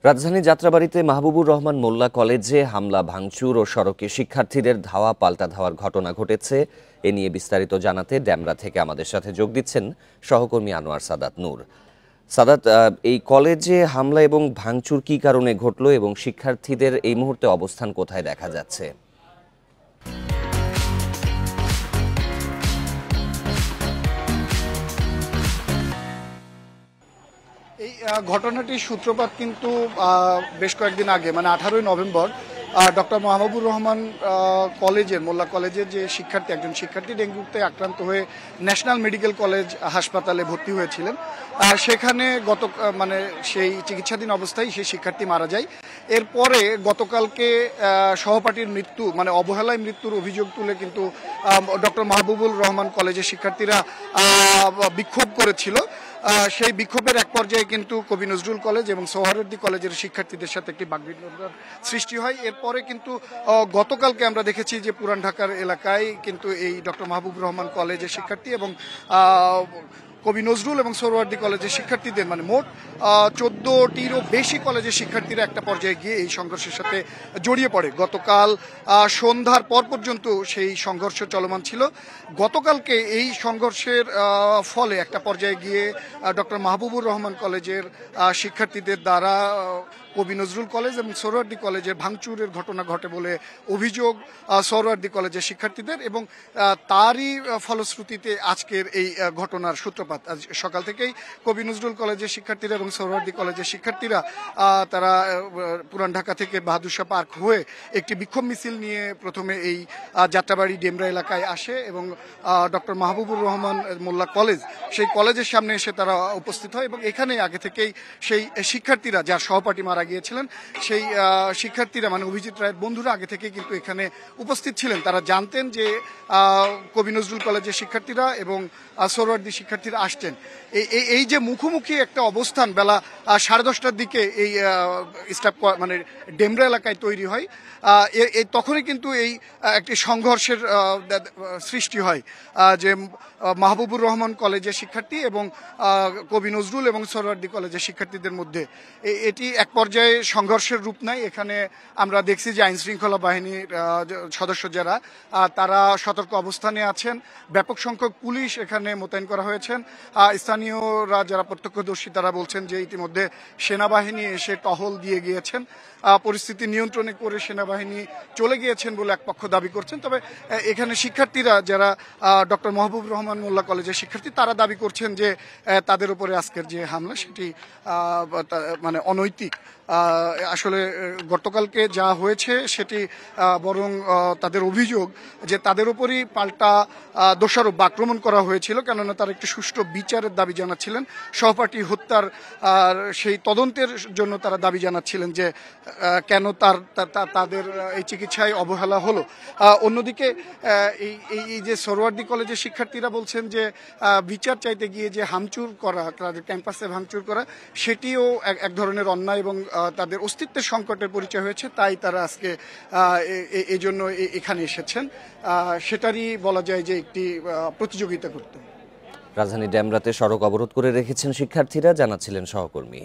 রাজধানীর যাত্রাবাড়ীতে মাহবুবুর রহমান মোল্লা কলেজে হামলা ভাঙচুর ও সড়কে শিক্ষার্থীদের ধাওয়া পাল্টা ধাওয়ার ঘটনা ঘটেছে। এ নিয়ে বিস্তারিত জানাতে ডেমরা থেকে আমাদের সাথে যোগ দিচ্ছেন সহকর্মী আনোয়ার সাদাত নূর। সাদাত, এই কলেজে হামলা এবং ভাঙচুর কী কারণে ঘটল এবং শিক্ষার্থীদের এই মুহূর্তে অবস্থান কোথায় দেখা যাচ্ছে? এই ঘটনাটির সূত্রপাত কিন্তু বেশ কয়েকদিন আগে, মানে 18ই নভেম্বর ডক্টর মাহবুবুর রহমান কলেজের মোল্লা কলেজের যে শিক্ষার্থী, একজন শিক্ষার্থী ডেঙ্গুতে আক্রান্ত হয়ে ন্যাশনাল মেডিকেল কলেজ হাসপাতালে ভর্তি হয়েছিলেন। সেখানে সেই চিকিৎসাধীন অবস্থায় সেই শিক্ষার্থী মারা যায়। এরপরে গতকালকে সহপাঠীর মৃত্যু, মানে অবহেলায় মৃত্যুর অভিযোগ তুলে কিন্তু ডক্টর মাহবুবুর রহমান কলেজের শিক্ষার্থীরা বিক্ষোভ করেছিল। সেই বিক্ষোভের এক পর্যায়ে কিন্তু কবি নজরুল কলেজ এবং সোহরাওয়ার্দী কলেজের শিক্ষার্থীদের সাথে একটি বাকবিতণ্ডার সৃষ্টি হয়। এরপরে কিন্তু গতকালকে আমরা দেখেছি যে পুরান ঢাকার এলাকায় কিন্তু এই ডক্টর মাহবুবুর রহমান কলেজের শিক্ষার্থী এবং কবি নজরুল এবং সোহরাওয়ার্দী কলেজের শিক্ষার্থীদের, মানে মোট 14টিরও বেশি কলেজের শিক্ষার্থীরা একটা পর্যায়ে গিয়ে এই সংঘর্ষের সাথে জড়িয়ে পড়ে। গতকাল সন্ধ্যার পর পর্যন্ত সেই সংঘর্ষ চলমান ছিল। গতকালকে এই সংঘর্ষের ফলে একটা পর্যায়ে গিয়ে ডক্টর মাহবুবুর রহমান কলেজের শিক্ষার্থীদের দ্বারা কবি নজরুল কলেজ এবং সোহরাওয়ার্দী কলেজে ভাঙচুরের ঘটনা ঘটে বলে অভিযোগ সোহরাওয়ার্দী কলেজের শিক্ষার্থীদের, এবং তারই ফলশ্রুতিতে আজকের এই ঘটনার সূত্রপাত। আজ সকাল থেকেই কবি নজরুল কলেজের শিক্ষার্থীরা এবং সোহরাওয়ার্দী কলেজের শিক্ষার্থীরা তারা পুরান ঢাকা থেকে বাহাদুর শাহ পার্ক হয়ে একটি বিক্ষোভ মিছিল নিয়ে প্রথমে এই যাত্রাবাড়ি ডেমরা এলাকায় আসে এবং ডক্টর মাহবুবুর রহমান মোল্লা কলেজ, সেই কলেজের সামনে এসে তারা উপস্থিত হয়। এবং এখানে আগে থেকেই সেই শিক্ষার্থীরা, যার সহপাঠী মারা গিয়েছিলেন, সেই শিক্ষার্থীরা, মানে অভিজিৎ রায়ের বন্ধুরা আগে থেকে কিন্তু এখানে উপস্থিত ছিলেন। তারা জানতেন যে কবি নজরুল কলেজের শিক্ষার্থীরা এবং সোহরাওয়ার্দী শিক্ষার্থীরা আসছেন। এই যে মুখোমুখি একটা অবস্থান বেলা 10:30টার দিকে এই স্টাফ, মানে ডেমরা এলাকায় তৈরি হয়, তখনই কিন্তু এই একটি সংঘর্ষের সৃষ্টি হয়, যে মাহবুবুর রহমান কলেজের শিক্ষার্থী এবং কবি নজরুল এবং সোহরাওয়ার্দী কলেজের শিক্ষার্থীদের মধ্যে এটি এক পর্যায়ে সংঘর্ষের রূপ নেয়। এখানে আমরা দেখছি যে আইনশৃঙ্খলা বাহিনীর সদস্য যারা, তারা সতর্ক অবস্থানে আছেন। ব্যাপক সংখ্যক পুলিশ এখানে মোতায়েন করা হয়েছেন। স্থানীয়রা যারা প্রত্যক্ষদর্শী তারা বলছেন যে ইতিমধ্যে সেনাবাহিনী এসে টহল দিয়ে গিয়েছেন, পরিস্থিতি নিয়ন্ত্রণে করে সেনাবাহিনী চলে গিয়েছেন বলে এক পক্ষ দাবি করছেন। তবে এখানে শিক্ষার্থীরা যারা ডক্টর মাহবুবুর রহমান মোল্লা কলেজের শিক্ষার্থী, তারা দাবি করছেন যে তাদের উপরে আজকের যে হামলা সেটি মানে অনৈতিক। আসলে গতকালকে যা হয়েছে সেটি বরং তাদের অভিযোগ যে তাদের উপরই পাল্টা দোষারোপ আক্রমণ করা হয়েছিল, কেননা তারা একটি সুষ্ঠু বিচারের দাবি জানাচ্ছিলেন। সহপাঠী হত্যার সেই তদন্তের জন্য তারা দাবি জানাচ্ছিলেন যে কেন তাদের এই চিকিৎসায় অবহেলা হলো। অন্যদিকে এই যে সোহরাওয়ার্দী কলেজের শিক্ষার্থীরা বলছেন যে বিচার চাইতে গিয়ে যে ভাঙচুর করা, তাদের ক্যাম্পাসে ভাঙচুর করা, সেটিও এক ধরনের অন্যায় এবং তাদের অস্তিত্বের সংকটের পরিচয় হয়েছে। তাই তারা আজকে এই জন্য এখানে এসেছেন। সেটারই বলা যায় যে একটি প্রতিযোগিতা করতে। রাজধানী ডেমরাতে সড়ক অবরোধ করে রেখেছেন শিক্ষার্থীরা, জানাচ্ছিলেন সহকর্মী।